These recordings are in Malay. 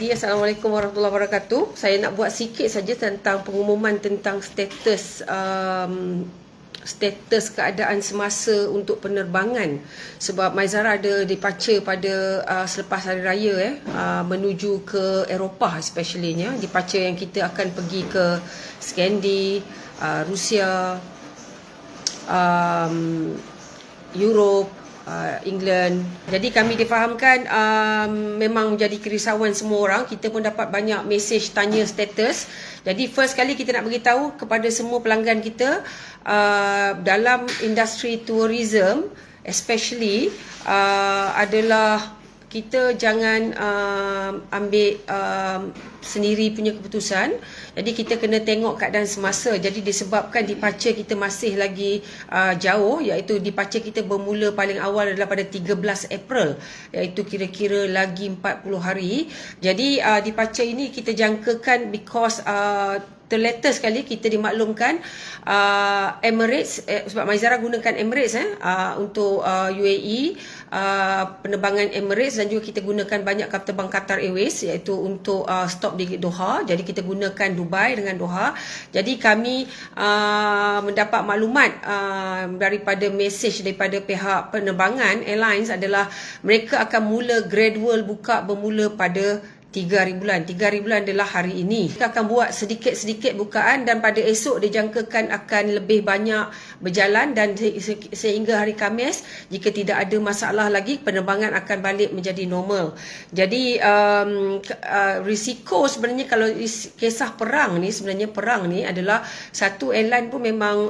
lagi. Assalamualaikum warahmatullahi wabarakatuh. Saya nak buat sikit saja tentang pengumuman tentang status keadaan semasa untuk penerbangan, sebab Maizara ada departure pada selepas hari raya menuju ke Eropah, especially-nya departure yang kita akan pergi ke Skandi, Rusia, Europe, England. Jadi kami difahamkan memang menjadi kerisauan semua orang. Kita pun dapat banyak mesej tanya status. Jadi first kali kita nak beritahu kepada semua pelanggan kita dalam industri tourism especially adalah kita jangan ambil sendiri punya keputusan. Jadi kita kena tengok keadaan semasa. Jadi disebabkan departure kita masih lagi jauh, iaitu departure kita bermula paling awal adalah pada 13 April, iaitu kira-kira lagi 40 hari. Jadi departure ini kita jangkakan because terletter sekali kita dimaklumkan Emirates, sebab Maizara gunakan Emirates untuk UAE, penerbangan Emirates, dan juga kita gunakan banyak kapal terbang Qatar Airways, iaitu untuk stop di Doha. Jadi kita gunakan Dubai dengan Doha. Jadi kami mendapat maklumat daripada mesej daripada pihak penerbangan airlines adalah mereka akan mula gradual buka bermula pada 3 hari bulan. 3 hari bulan adalah hari ini. Kita akan buat sedikit-sedikit bukaan dan pada esok dijangkakan akan lebih banyak berjalan, dan sehingga hari Khamis jika tidak ada masalah lagi penerbangan akan balik menjadi normal. Jadi risiko sebenarnya kalau kisah perang ni, sebenarnya perang ni adalah satu airline pun memang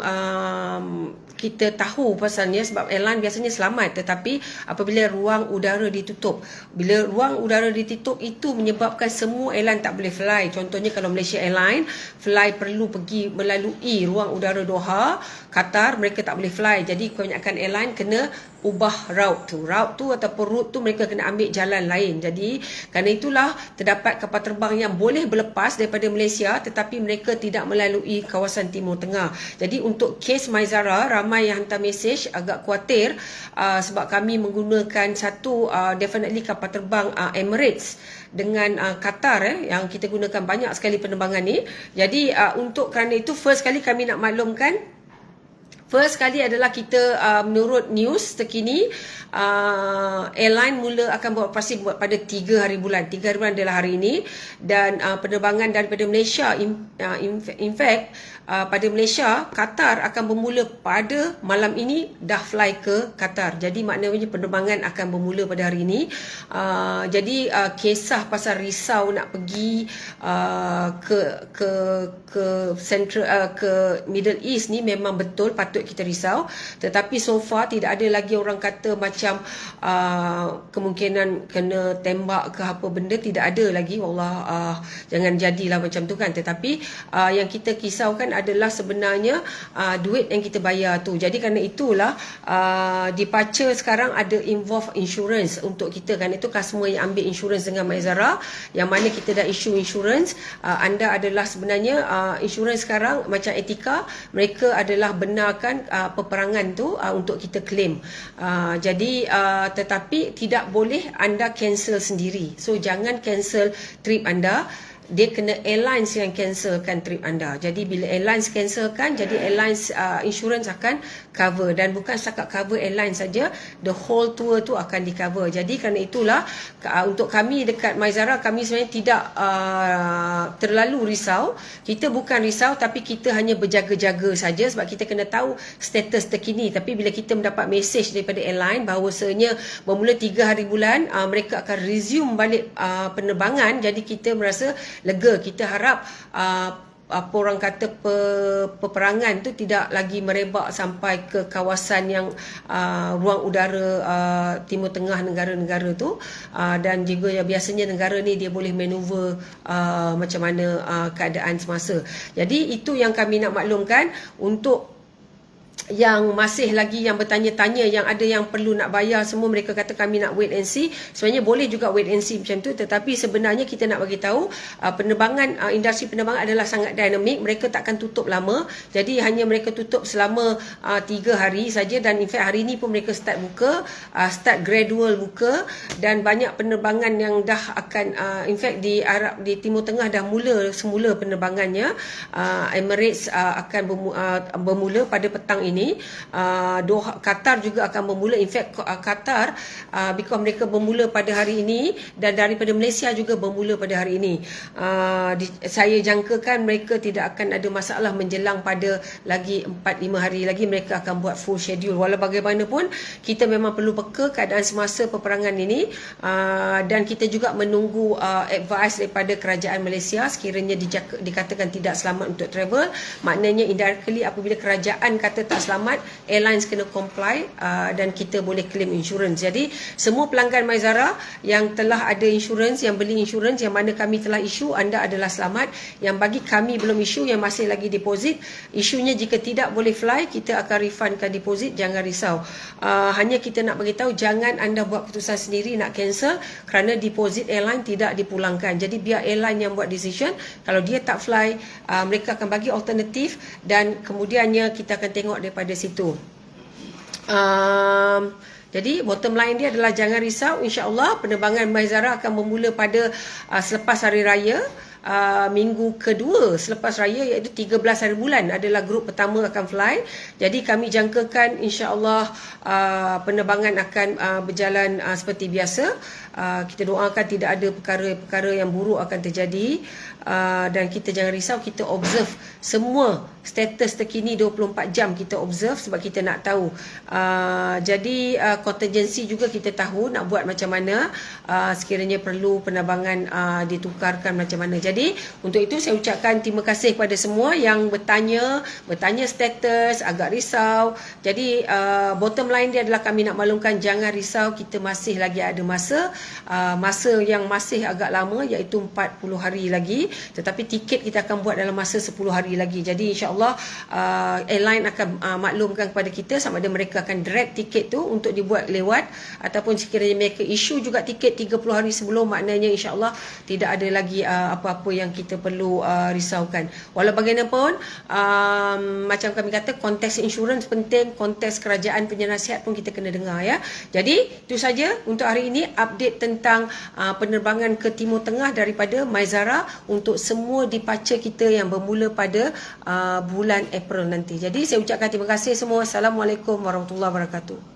kita tahu pasalnya, sebab airline biasanya selamat, tetapi apabila ruang udara ditutup, bila ruang udara ditutup itu menyebabkan semua airline tak boleh fly. Contohnya kalau Malaysia Airlines fly perlu pergi melalui ruang udara Doha, Qatar, mereka tak boleh fly. Jadi kebanyakan airline kena ubah route tu ataupun route tu mereka kena ambil jalan lain. Jadi kerana itulah terdapat kapal terbang yang boleh berlepas daripada Malaysia tetapi mereka tidak melalui kawasan Timur Tengah. Jadi untuk kes Maizara, ramai yang hantar mesej agak khawatir sebab kami menggunakan satu definitely kapal terbang Emirates dengan Qatar yang kita gunakan banyak sekali penerbangan ni. Jadi untuk kerana itu first kali kami nak maklumkan, first kali adalah kita menurut news terkini airline mula akan beroperasi pada 3 hari bulan. 3 hari bulan adalah hari ini, dan penerbangan daripada Malaysia in fact pada Malaysia, Qatar akan bermula pada malam ini dah fly ke Qatar. Jadi maknanya penerbangan akan bermula pada hari ini. Jadi kisah pasal risau nak pergi ke Central ke Middle East ni memang betul patut kita risau, tetapi so far tidak ada lagi orang kata macam kemungkinan kena tembak ke apa benda, tidak ada lagi. Wallah, jangan jadilah macam tu kan. Tetapi yang kita kisaukan adalah sebenarnya duit yang kita bayar tu. Jadi kerana itulah departure sekarang ada involve insurance untuk kita. Kan itu customer yang ambil insurance dengan Maizara, yang mana kita dah issue insurance. Anda adalah sebenarnya insurance sekarang macam Etika, mereka adalah benarkan peperangan tu untuk kita claim. Jadi tetapi tidak boleh anda cancel sendiri. So jangan cancel trip anda. Dia kena airlines yang cancelkan trip anda. Jadi bila airlines cancelkan, jadi airlines insurance akan cover, dan bukan setakat cover airlines saja, the whole tour tu akan di cover. Jadi kerana itulah untuk kami dekat Maizara, kami sebenarnya tidak terlalu risau. Kita bukan risau tapi kita hanya berjaga-jaga saja sebab kita kena tahu status terkini. Tapi bila kita mendapat mesej daripada airline bahawasanya bermula 3 hari bulan mereka akan resume balik penerbangan, jadi kita merasa lega. Kita harap apa orang kata peperangan tu tidak lagi merebak sampai ke kawasan yang ruang udara Timur Tengah negara-negara tu, dan juga biasanya negara ni dia boleh manuver macam mana keadaan semasa. Jadi itu yang kami nak maklumkan untuk yang masih lagi yang bertanya-tanya, yang ada yang perlu nak bayar semua, mereka kata kami nak wait and see. Sebenarnya boleh juga wait and see macam tu, tetapi sebenarnya kita nak bagi tahu penerbangan, industri penerbangan adalah sangat dinamik. Mereka takkan tutup lama, jadi hanya mereka tutup selama 3 hari saja, dan in fact hari ni pun mereka start buka, start gradual buka, dan banyak penerbangan yang dah akan in fact di Arab, di Timur Tengah dah mula semula penerbangannya. Emirates akan bermula pada petang ini. Doha, Qatar juga akan bermula. In fact Qatar because mereka bermula pada hari ini, dan daripada Malaysia juga bermula pada hari ini. Saya jangkakan mereka tidak akan ada masalah menjelang pada lagi 4-5 hari lagi mereka akan buat full schedule. Walau bagaimanapun kita memang perlu peka keadaan semasa peperangan ini, dan kita juga menunggu advice daripada kerajaan Malaysia. Sekiranya dikatakan tidak selamat untuk travel, maknanya indirectly apabila kerajaan kata tak selamat, airlines kena comply, dan kita boleh claim insurans. Jadi semua pelanggan MyZara yang telah ada insurans, yang beli insurans yang mana kami telah isu, anda adalah selamat. Yang bagi kami belum isu, yang masih lagi deposit, isunya jika tidak boleh fly, kita akan refundkan deposit. Jangan risau. Hanya kita nak beritahu, jangan anda buat keputusan sendiri nak cancel kerana deposit airline tidak dipulangkan. Jadi biar airline yang buat decision. Kalau dia tak fly, mereka akan bagi alternatif, dan kemudiannya kita akan tengok daripada situ. Jadi bottom line dia adalah jangan risau, insya-Allah penerbangan MyZara akan bermula pada selepas hari raya. Minggu kedua selepas raya, iaitu 13 hari bulan adalah grup pertama akan fly. Jadi kami jangkakan insya-Allah penerbangan akan berjalan seperti biasa. Kita doakan tidak ada perkara-perkara yang buruk akan terjadi, dan kita jangan risau, kita observe semua status terkini 24 jam kita observe sebab kita nak tahu. Jadi contingency juga kita tahu nak buat macam mana sekiranya perlu penerbangan ditukarkan macam mana. Jadi untuk itu saya ucapkan terima kasih kepada semua yang bertanya status, agak risau. Jadi bottom line dia adalah kami nak maklumkan, jangan risau, kita masih lagi ada masa yang masih agak lama, iaitu 40 hari lagi, tetapi tiket kita akan buat dalam masa 10 hari lagi. Jadi insya-Allah airline akan maklumkan kepada kita sama ada mereka akan direct tiket tu untuk dibuat lewat, ataupun sekiranya mereka issue juga tiket 30 hari sebelum, maknanya insya-Allah tidak ada lagi apa-apa yang kita perlu risaukan. Walau bagaimanapun macam kami kata, konteks insurans penting, konteks kerajaan punya nasihat pun kita kena dengar ya. Jadi itu saja untuk hari ini, update tentang penerbangan ke Timur Tengah daripada MyZara untuk semua departure kita yang bermula pada bulan April nanti. Jadi saya ucapkan terima kasih semua. Assalamualaikum warahmatullahi wabarakatuh.